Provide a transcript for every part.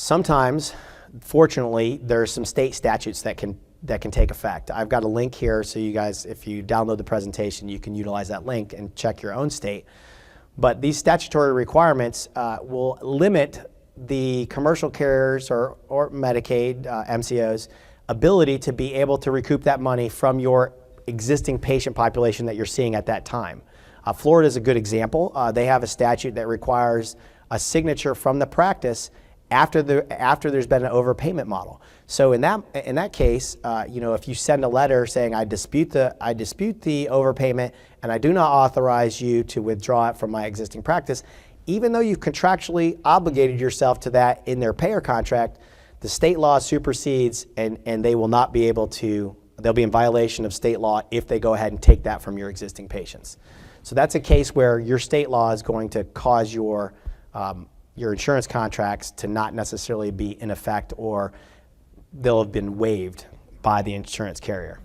Sometimes, fortunately, there are some state statutes that can take effect. I've got a link here so you guys, if you download the presentation, you can utilize that link and check your own state. But these statutory requirements will limit the commercial carriers or Medicaid, MCOs, ability to be able to recoup that money from your existing patient population that you're seeing at that time. Florida is a good example. They have a statute that requires a signature from the practice after there's been an overpayment model. So in that case, if you send a letter saying I dispute the overpayment and I do not authorize you to withdraw it from my existing practice, even though you've contractually obligated yourself to that in their payer contract, the state law supersedes and they will not be able to. They'll be in violation of state law if they go ahead and take that from your existing patients. So that's a case where your state law is going to cause your insurance contracts to not necessarily be in effect, or they'll have been waived by the insurance carrier.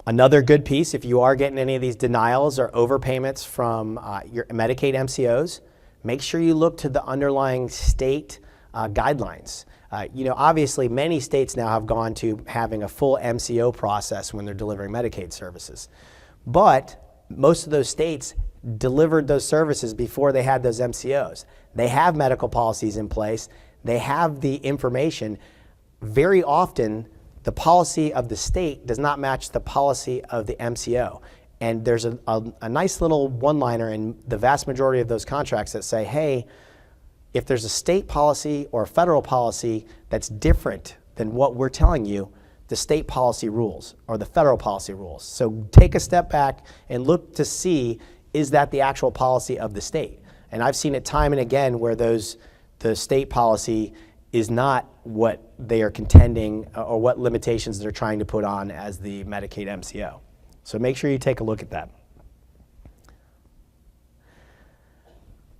Another good piece, if you are getting any of these denials or overpayments from your Medicaid MCOs, make sure you look to the underlying state guidelines. Obviously many states now have gone to having a full MCO process when they're delivering Medicaid services. But most of those states delivered those services before they had those MCOs. They have medical policies in place. They have the information. Very often, the policy of the state does not match the policy of the MCO. And there's a nice little one-liner in the vast majority of those contracts that say, hey, if there's a state policy or a federal policy that's different than what we're telling you, the state policy rules or the federal policy rules. So take a step back and look to see, is that the actual policy of the state? And I've seen it time and again where the state policy is not what they are contending or what limitations they're trying to put on as the Medicaid MCO. So make sure you take a look at that.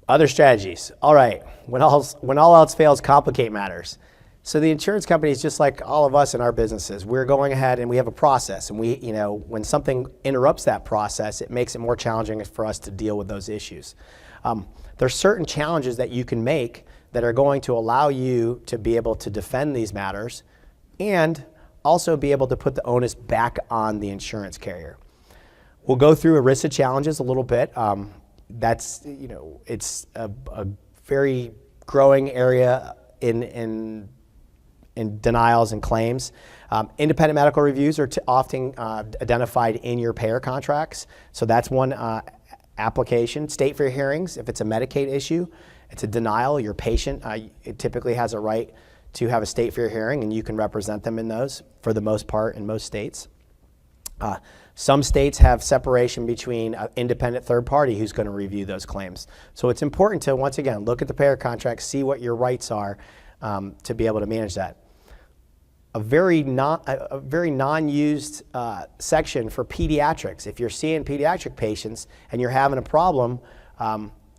Other strategies. All right, when all else fails, complicate matters. So the insurance companies, just like all of us in our businesses, we're going ahead and we have a process, and when something interrupts that process, it makes it more challenging for us to deal with those issues. There's certain challenges that you can make that are going to allow you to be able to defend these matters and also be able to put the onus back on the insurance carrier. We'll go through ERISA challenges a little bit. It's a very growing area in denials and claims. Independent medical reviews are often identified in your payer contracts. So that's one application. State fair hearings, if it's a Medicaid issue, it's a denial. Your patient it typically has a right to have a state fair hearing, and you can represent them in those for the most part in most states. Some states have separation between an independent third party who's going to review those claims. So it's important to, once again, look at the payer contract, see what your rights are to be able to manage that. A very non-used section for pediatrics. If you're seeing pediatric patients and you're having a problem,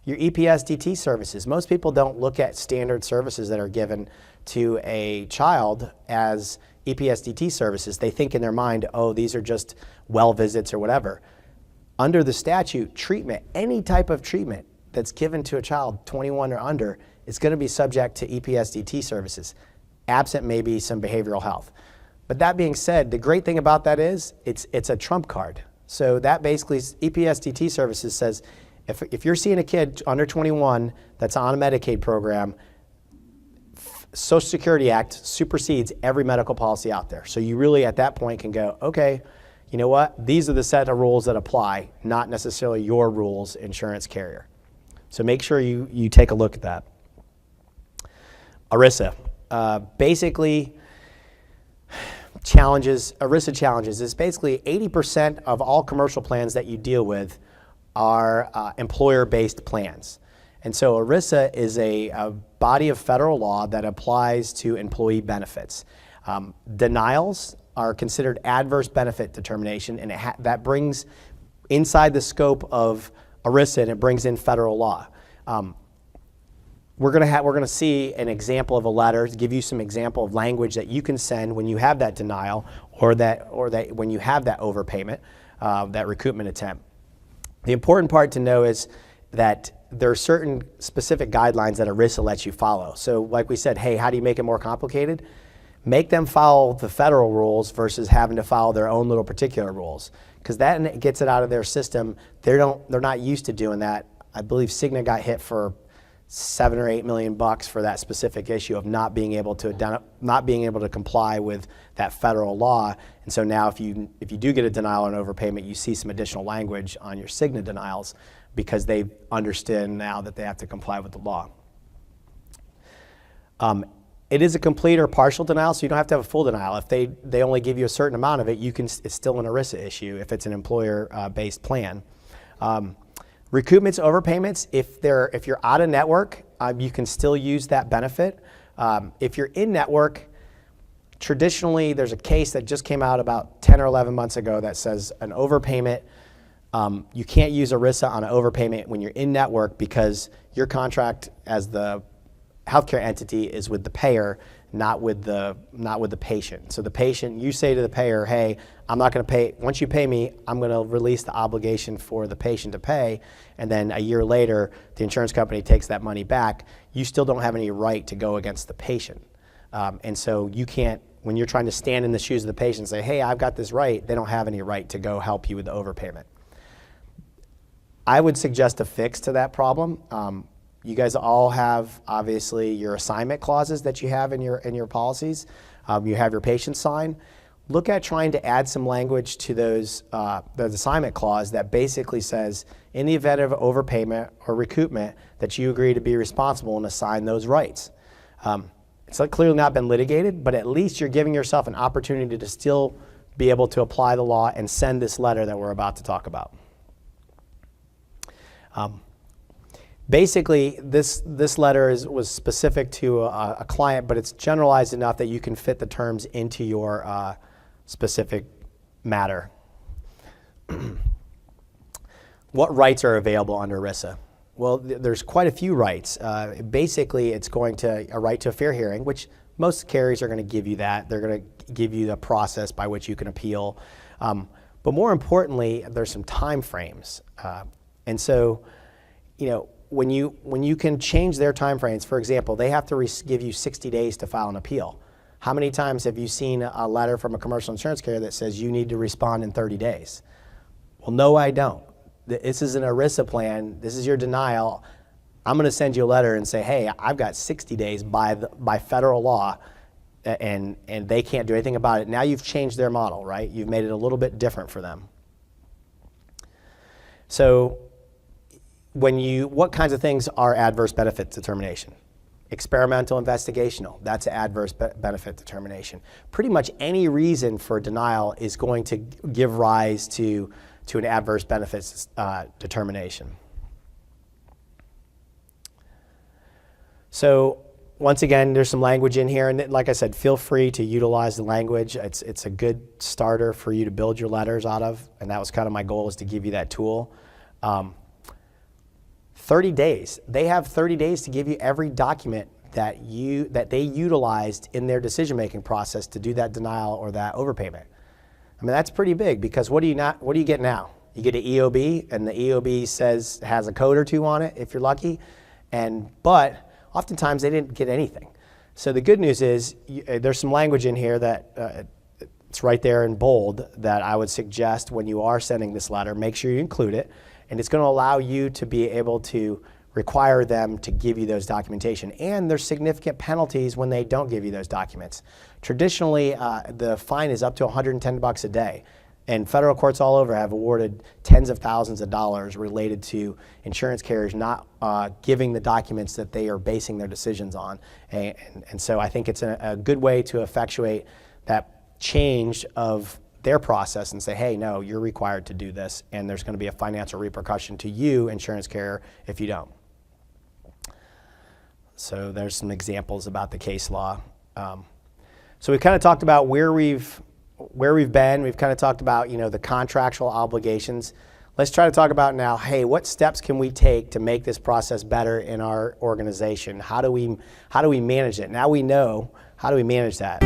your EPSDT services. Most people don't look at standard services that are given to a child as EPSDT services. They think in their mind, oh, these are just well visits or whatever. Under the statute, treatment, any type of treatment that's given to a child 21 or under is going to be subject to EPSDT services, absent maybe some behavioral health. But that being said, the great thing about that is it's a trump card. So that basically, EPSDT services says, if you're seeing a kid under 21 that's on a Medicaid program, Social Security Act supersedes every medical policy out there. So you really at that point can go, okay, you know what? These are the set of rules that apply, not necessarily your rules, insurance carrier. So make sure you take a look at that. ERISA. Basically, ERISA challenges is basically 80% of all commercial plans that you deal with are employer-based plans. And so ERISA is a body of federal law that applies to employee benefits. Denials are considered adverse benefit determination, and that brings inside the scope of ERISA, and it brings in federal law. We're going to see an example of a letter to give you some example of language that you can send when you have that denial or that when you have that overpayment, that recoupment attempt. The important part to know is that there are certain specific guidelines that ERISA lets you follow. So like we said, hey, how do you make it more complicated? Make them follow the federal rules versus having to follow their own little particular rules, because that gets it out of their system. They're not used to doing that. I believe Cigna got hit for $7 or $8 million for that specific issue of not being able to comply with that federal law. And so now if you do get a denial on overpayment, you see some additional language on your Cigna denials because they understand now that they have to comply with the law. It is a complete or partial denial, so you don't have to have a full denial. If they only give you a certain amount of it, it's still an ERISA issue if it's an employer-based plan. Recoupments, overpayments, if you're out of network, you can still use that benefit. If you're in network, traditionally there's a case that just came out about 10 or 11 months ago that says an overpayment, you can't use ERISA on an overpayment when you're in network because your contract as the healthcare entity is with the payer, not with the patient. So the patient, you say to the payer, hey, I'm not going to pay, once you pay me, I'm going to release the obligation for the patient to pay, and then a year later, the insurance company takes that money back. You still don't have any right to go against the patient. And so you can't, when you're trying to stand in the shoes of the patient and say, hey, I've got this right, they don't have any right to go help you with the overpayment. I would suggest a fix to that problem. You guys all have, obviously, your assignment clauses that you have in your policies. You have your patient sign. Look at trying to add some language to those the assignment clause that basically says, in the event of overpayment or recoupment, that you agree to be responsible and assign those rights. It's clearly not been litigated, but at least you're giving yourself an opportunity to still be able to apply the law and send this letter that we're about to talk about. Basically, this letter was specific to a client, but it's generalized enough that you can fit the terms into your specific matter. What rights are available under ERISA? Well, there's quite a few rights. Basically, it's a right to a fair hearing, which most carriers are going to give you that. They're going to give you the process by which you can appeal. But more importantly, there's some time frames. And so, when you can change their time frames, for example, they have to give you 60 days to file an appeal. How many times have you seen a letter from a commercial insurance carrier that says you need to respond in 30 days? Well, no, I don't. This is an ERISA plan. This is your denial. I'm going to send you a letter and say, hey, I've got 60 days by federal law, and they can't do anything about it. Now you've changed their model, right? You've made it a little bit different for them. So what kinds of things are adverse benefit determination? Experimental investigational, that's an adverse benefit determination. Pretty much any reason for denial is going to give rise to an adverse benefits determination. So once again, there's some language in here, and like I said, feel free to utilize the language. It's a good starter for you to build your letters out of, and that was kind of my goal, is to give you that tool. 30 days. They have 30 days to give you every document that they utilized in their decision-making process to do that denial or that overpayment. I mean, that's pretty big, because what do you get now? You get an EOB, and the EOB has a code or two on it if you're lucky, but oftentimes they didn't get anything. So the good news is there's some language in here that it's right there in bold that I would suggest when you are sending this letter, make sure you include it. And it's going to allow you to be able to require them to give you those documentation. And there's significant penalties when they don't give you those documents. Traditionally, the fine is up to $110 a day. And federal courts all over have awarded tens of thousands of dollars related to insurance carriers not giving the documents that they are basing their decisions on. And so I think it's a good way to effectuate that change of their process and say, hey, no, you're required to do this, and there's going to be a financial repercussion to you, insurance carrier, if you don't. So there's some examples about the case law. So we've kind of talked about where we've been. We've kind of talked about the contractual obligations. Let's try to talk about now, hey, what steps can we take to make this process better in our organization? How do we manage it? Now we know, how do we manage that?